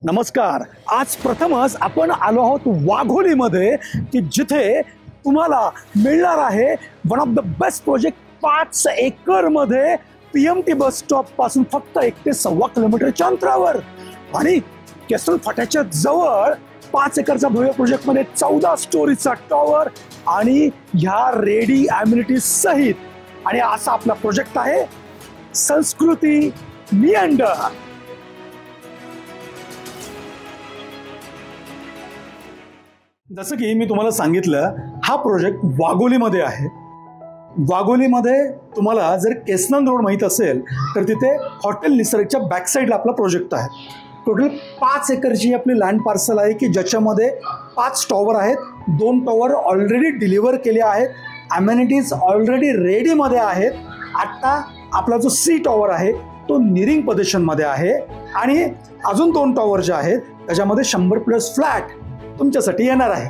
नमस्कार. आज प्रथमच आपण आलो आहोत वाघोलीमध्ये की जिथे तुम्हाला मिळणार आहे one of the best project 5 एकरमध्ये PMT बस स्टॉप पासून फक्त 1 ते 1.25 किलोमीटरच्या अंतरावर आणि केसरल फाट्याच्या जवळ 5 एकरचा भव्य प्रोजेक्टमध्ये 14 स्टोरीचा टॉवर आणि ह्या रेडी ॲम्युनिटीज सहित आणि असा आपला प्रोजेक्ट आहे संस्कृती मियंडर. जसं की मी तुम्हाला सांगितलं, हा प्रोजेक्ट वाघोलीमध्ये आहे. वाघोलीमध्ये तुम्हाला जर केसनंद रोड माहीत असेल तर तिथे हॉटेल निसर्गच्या बॅकसाईडला आपला प्रोजेक्ट आहे. टोटल 5 एकरची आपली लँड पार्सल आहे की ज्याच्यामध्ये 5 टॉवर आहेत. 2 टॉवर ऑलरेडी डिलिव्हर केले आहेत. ॲम्युनिटीज ऑलरेडी रेडीमध्ये आहेत. आत्ता आपला जो C टॉवर आहे तो निरिंग पोझिशनमध्ये आहे आणि अजून 2 टॉवर जे आहेत त्याच्यामध्ये 100+ फ्लॅट तुमच्यासाठी येणार आहे.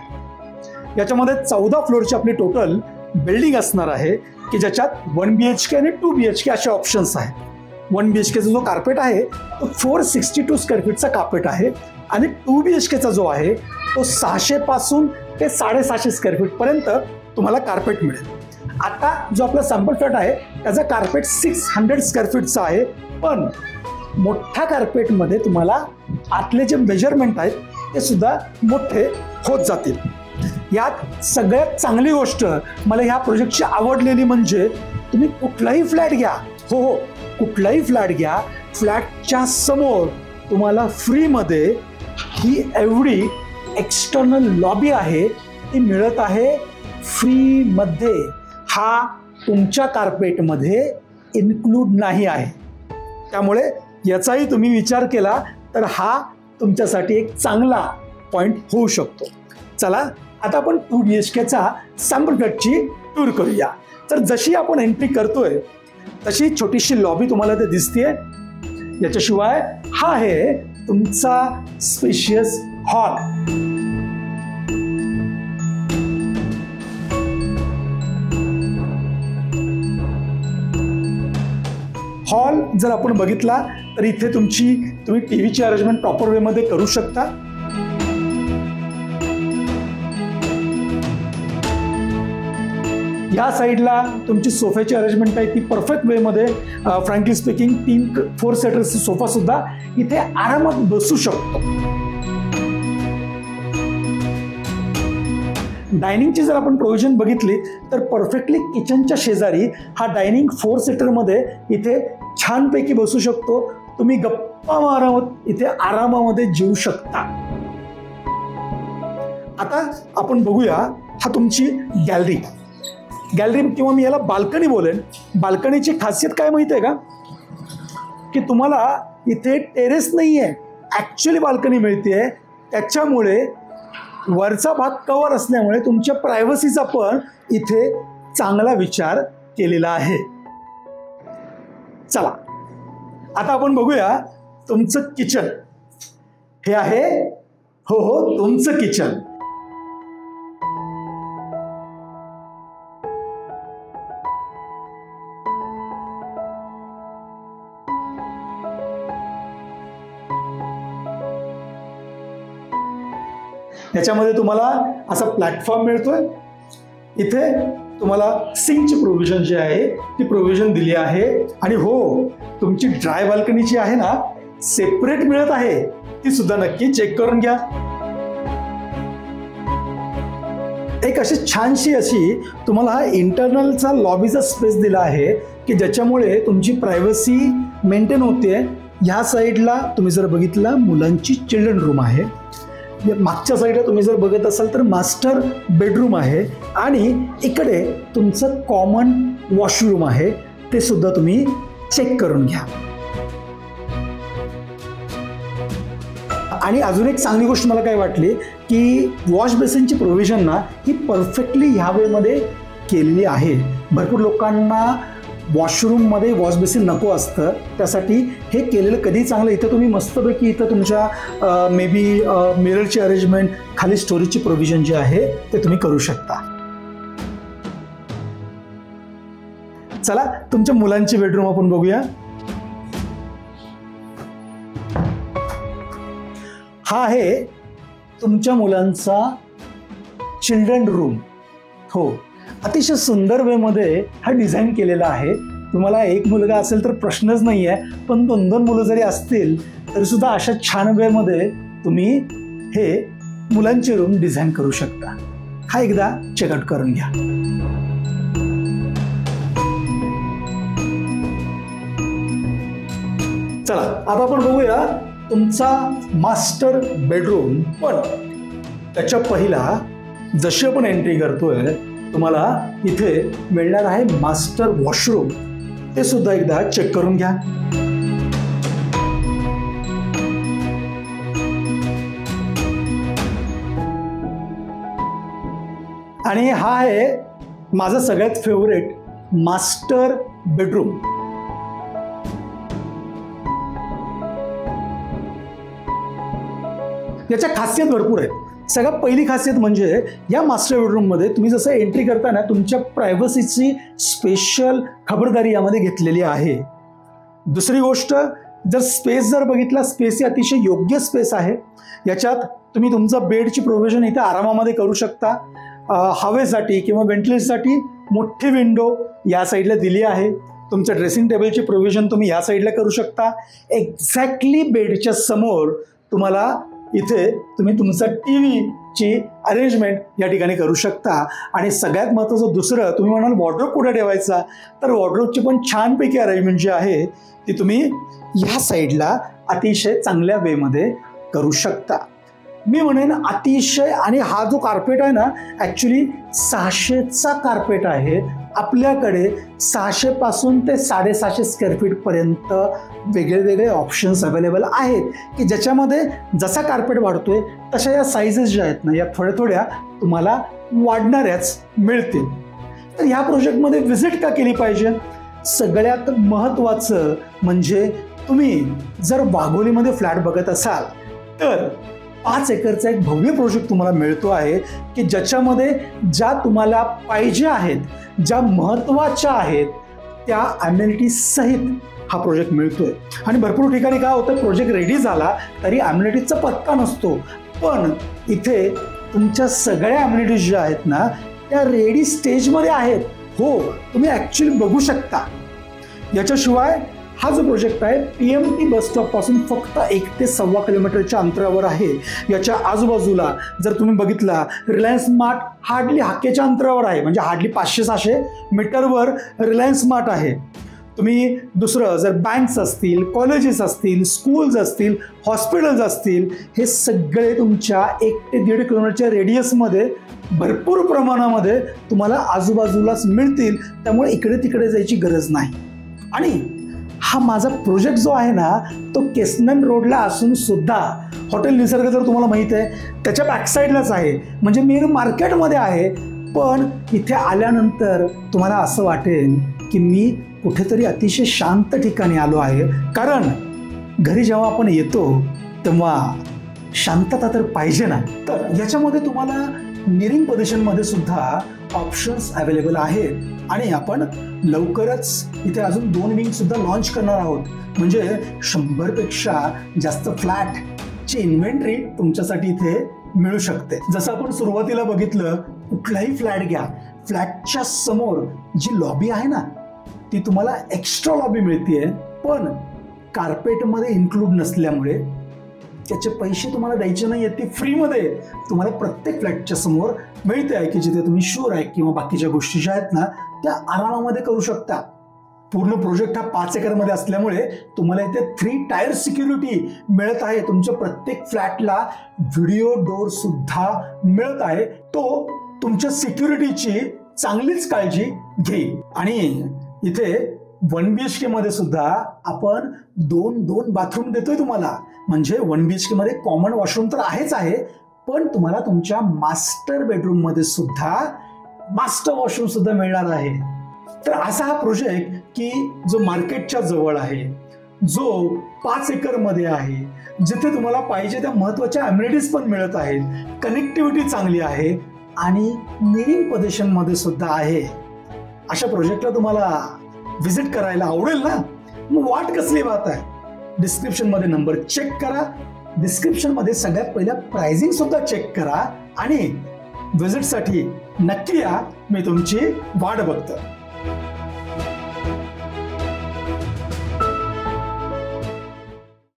याच्यामध्ये 14 फ्लोअरची आपली टोटल बिल्डिंग असणार आहे की ज्याच्यात 1 BHK आणि 2 BHK असे ऑप्शन्स आहेत. 1 BHKचा जो कार्पेट आहे तो 462 स्क्वेअर फीटचा कार्पेट आहे आणि 2 BHKचा जो आहे तो 600 पासून ते 750 स्क्वेअर फीटपर्यंत तुम्हाला कार्पेट मिळेल. आता जो आपला सॅम्पल फ्लॅट आहे त्याचा कार्पेट 600 स्क्वेअर फीटचा आहे, पण मोठ्या कार्पेटमध्ये तुम्हाला आतले जे मेजरमेंट आहेत ते सुद्धा मोठे होत जातील. यात सगळ्यात चांगली गोष्ट मला ह्या प्रोजेक्टची आवडलेली म्हणजे तुम्ही कुठलाही फ्लॅट घ्या, हो कुठलाही फ्लॅट घ्या, फ्लॅटच्या समोर तुम्हाला फ्रीमध्ये ही एवढी एक्सटर्नल लॉबी आहे ती मिळत आहे फ्रीमध्ये. हा तुमच्या कार्पेटमध्ये इन्क्लूड नाही आहे. त्यामुळे याचाही तुम्ही विचार केला तर हा तुमच्यासाठी एक चांगला पॉईंट होऊ शकतो. चला आता आपण 2 BHKचा सॅम्पल फ्लॅटची टूर करूया. तर जशी आपण एंट्री करतोय तशी छोटीशी लॉबी तुम्हाला ते दिसतेय. याच्याशिवाय हा आहे तुमचा स्पेशियस हॉल. हॉल जर आपण बघितला तर इथे तुम्ही टीव्हीची अरेंजमेंट प्रॉपर वेमध्ये करू शकता. या साईडला तुमची सोफ्याची अरेंजमेंट आहे ती परफेक्ट वेमध्ये. फ्रँकली स्पीकिंग 3-4 सीटरचा सोफा सुद्धा इथे आरामात बसू शकतो. डायनिंगची जर आपण प्रोव्हिजन बघितली तर परफेक्टली किचनच्या शेजारी हा डायनिंग 4 सीटरमध्ये इथे छानपैकी बसू शकतो. तुम्ही गप्पा मारत इथे आरामामध्ये जेवू शकता. आता आपण बघूया हा तुमची गॅलरी किंवा मी याला बाल्कनी बोलेन. बाल्कनीची खासियत काय माहिती आहे का, की तुम्हाला इथे टेरेस नाही आहे, ॲक्च्युली बाल्कनी मिळते. त्याच्यामुळे वरचा भाग कवर असल्यामुळे तुमच्या प्रायव्हसीचा पण इथे चांगला विचार केलेला आहे. चला आता आपण बघूया तुमचं किचन. हे आहे हो तुमचं किचन. याच्यामध्ये तुम्हाला असा प्लॅटफॉर्म मिळतोय. इथे तुम्हाला सिंकची प्रोव्हिजन जी आहे ती प्रोव्हिजन दिली आहे आणि हो तुमची ड्राय बाल्कनी जी आहे ना सेपरेट मिळत आहे, ती सुद्धा नक्की चेक करून घ्या. एक अशी छानशी अशी तुम्हाला हा इंटरनलचा लॉबीचा स्पेस दिला आहे की ज्याच्यामुळे तुमची प्रायव्हसी मेंटेन होते. ह्या साईडला तुम्ही जर बघितलं मुलांची चिल्ड्रन रूम आहे. मागच्या साईडला तुम्ही जर बघत असाल तर मास्टर बेडरूम आहे आणि इकडे तुमचं कॉमन वॉशरूम आहे, ते सुद्धा तुम्ही चेक करून घ्या. आणि अजून एक चांगली गोष्ट मला काय वाटली की वॉश बेसिनची प्रोव्हिजन ना ही परफेक्टली ह्या वेमध्ये केलेली आहे. भरपूर लोकांना वॉशरूममध्ये वॉश बेसिन नको असतं, त्यासाठी हे केलेलं कधी चांगलं. इथं तुम्ही मस्तपैकी इथं तुमच्या मे बी मिररची अरेंजमेंट, खाली स्टोरेजची प्रोव्हिजन जे आहे ते तुम्ही करू शकता. चला तुमच्या मुलांची बेडरूम आपण बघूया. हा आहे तुमच्या मुलांचा चिल्ड्रन रूम. हो, अतिशय सुंदर वेमध्ये हा डिझाईन केलेला आहे. तुम्हाला एक मुलगा असेल तर प्रश्नच नाही आहे, पण 2-2 मुलं जरी असतील तरी सुद्धा अशा छान वेमध्ये तुम्ही हे मुलांचे रूम डिझाईन करू शकता. हा एकदा चेकआउट करून घ्या. चला आता आपण बघूया तुमचा मास्टर बेडरूम. पण त्याच्या पहिला जशी आपण एंट्री करतोय तुम्हाला इथे मिळणार आहे मास्टर वॉशरूम. ते सुद्धा एकदा चेक करून घ्या. आणि हा आहे माझा सगळ्यात फेवरेट मास्टर बेडरूम. याच्या खासियत भरपूर आहेत. सगळ्यात पहिली खासियत म्हणजे या मास्टर बेडरूममध्ये तुम्ही जसं एंट्री करताना तुमच्या प्रायव्हसीची स्पेशल खबरदारी यामध्ये घेतलेली आहे. दुसरी गोष्ट, जर स्पेस जर बघितला, स्पेस ही अतिशय योग्य स्पेस आहे. याच्यात तुम्ही तुमचं बेडची प्रोव्हिजन इथे आरामामध्ये करू शकता. हवेसाठी किंवा व्हेंटिलेशनसाठी मोठी विंडो या साईडला दिली आहे. तुमच्या ड्रेसिंग टेबलची प्रोव्हिजन तुम्ही या साईडला करू शकता. एक्झॅक्टली बेडच्या समोर तुम्हाला इथे तुम्ही तुमचा टीव्हीची अरेंजमेंट या ठिकाणी करू शकता. आणि सगळ्यात महत्त्वाचं दुसरं, तुम्ही म्हणाल वॉर्डरोब कुठे ठेवायचा, तर वॉर्डरोबची पण छानपैकी अरेंजमेंट जी आहे ती तुम्ही या साईडला अतिशय चांगल्या वेमध्ये करू शकता. मी म्हणेन अतिशय. आणि हा जो कार्पेट आहे ना, ॲक्च्युली 600चा कार्पेट आहे. आपल्याकडे 600 पासून ते 750 स्क्वेअर फीटपर्यंत वेगळे वेगळे ऑप्शन्स अवेलेबल आहेत की ज्याच्यामध्ये जसा कार्पेट वाढतोय तशा या साईजेस ज्या आहेत ना, या थोड्या थोड्या तुम्हाला वाढणाऱ्याच मिळतील. तर ह्या प्रोजेक्टमध्ये व्हिजिट का केली पाहिजे? सगळ्यात महत्त्वाचं म्हणजे तुम्ही जर वाघोलीमध्ये फ्लॅट बघत असाल तर 5 एकरचा एक भव्य प्रोजेक्ट तुम्हाला मिळतो आहे की ज्याच्यामध्ये ज्या तुम्हाला पाहिजे आहेत, ज्या महत्त्वाच्या आहेत त्या ॲम्युनिटी सहित हा प्रोजेक्ट मिळतोय. आणि भरपूर ठिकाणी काय होतं, प्रोजेक्ट रेडी झाला तरी ॲम्युनिटीजचा पत्ता नसतो. पण इथे तुमच्या सगळ्या ॲम्युनिटीज ज्या आहेत ना त्या रेडी स्टेजमध्ये आहेत. हो, तुम्ही ॲक्च्युली बघू शकता. याच्याशिवाय हा जो प्रोजेक्ट आहे PMT बस स्टॉपपासून फक्त 1 ते 1.25 किलोमीटरच्या अंतरावर आहे. याच्या आजूबाजूला जर तुम्ही बघितला, रिलायन्स स्मार्ट हार्डली हाकेच्या अंतरावर आहे. म्हणजे हार्डली 500-600 मीटरवर रिलायन्स स्मार्ट आहे. तुम्ही दुसरं जर बँक्स असतील, कॉलेजेस असतील, स्कूल्स असतील, हॉस्पिटल्स असतील, हे सगळे तुमच्या 1 ते 1.5 किलोमीटरच्या रेडियसमध्ये भरपूर प्रमाणामध्ये तुम्हाला आजूबाजूलाच मिळतील. त्यामुळे इकडे तिकडे जायची गरज नाही. आणि हा माझा प्रोजेक्ट जो आहे ना तो केसनन रोडला असून सुद्धा हॉटेल निसर्ग जर तुम्हाला माहीत आहे त्याच्या बॅकसाईडलाच आहे. म्हणजे मेन मार्केटमध्ये आहे. पण इथे आल्यानंतर तुम्हाला असं वाटेल की मी कुठेतरी अतिशय शांत ठिकाणी आलो आहे. कारण घरी जेव्हा आपण येतो तेव्हा शांतता तर पाहिजे ना. तर याच्यामध्ये तुम्हाला निरिंग पोझिशनमध्ये सुद्धा ऑप्शन्स अवेलेबल आहेत. आणि आपण लवकरच इथे अजून 2 विंग सुद्धा लॉन्च करणार आहोत. म्हणजे 100पेक्षा जास्त फ्लॅटची इन्व्हेंटरी तुमच्यासाठी इथे मिळू शकते. जसं आपण सुरुवातीला बघितलं, कुठलाही फ्लॅट घ्या, फ्लॅटच्या समोर जी लॉबी आहे ना ती तुम्हाला एक्स्ट्रा लॉबी मिळते. पण कार्पेटमध्ये इन्क्लूड नसल्यामुळे त्याचे पैसे तुम्हाला द्यायचे नाही आहेत. ती फ्रीमध्ये तुम्हाला प्रत्येक फ्लॅटच्या समोर मिळते आहे की जिथे तुम्ही शूर आहे किंवा बाकीच्या गोष्टी ज्या आहेत ना त्या आरामामध्ये करू शकता. पूर्ण प्रोजेक्ट हा 5 एकरमध्ये असल्यामुळे तुम्हाला इथे 3 टायर सिक्युरिटी मिळत आहे. तुमच्या प्रत्येक फ्लॅटला व्हिडिओ डोर सुद्धा मिळत आहे. तो तुमच्या सिक्युरिटीची चांगलीच काळजी घेईल. आणि इथे 1 BHK मध्ये सुद्धा आपण 2 बाथरूम देतोय तुम्हाला. म्हणजे 1 BHK मध्ये कॉमन वॉशरूम तर आहेच आहे, पण तुम्हाला तुमच्या मास्टर बेडरूम मध्ये सुद्धा मास्टर वॉशरूम सुद्धा मिळणार आहे. तर असा हा प्रोजेक्ट की जो मार्केटच्या जवळ आहे, जो 5 एकरमध्ये आहे, जिथे तुम्हाला पाहिजे त्या महत्त्वाच्या अम्युनिटीज पण मिळत आहेत, कनेक्टिव्हिटी चांगली आहे आणि निरिंग पोझिशनमध्ये सुद्धा आहे. अशा प्रोजेक्टला तुम्हाला व्हिजिट करायला आवडेल ना? मग वाट कसली बात आहे? डिस्क्रिप्शनमध्ये नंबर चेक करा, डिस्क्रिप्शनमध्ये सगळ्यात पहिल्या प्राइसिंग सुद्धा चेक करा आणि व्हिजिटसाठी नक्की या. मी तुमची वाट बघतो.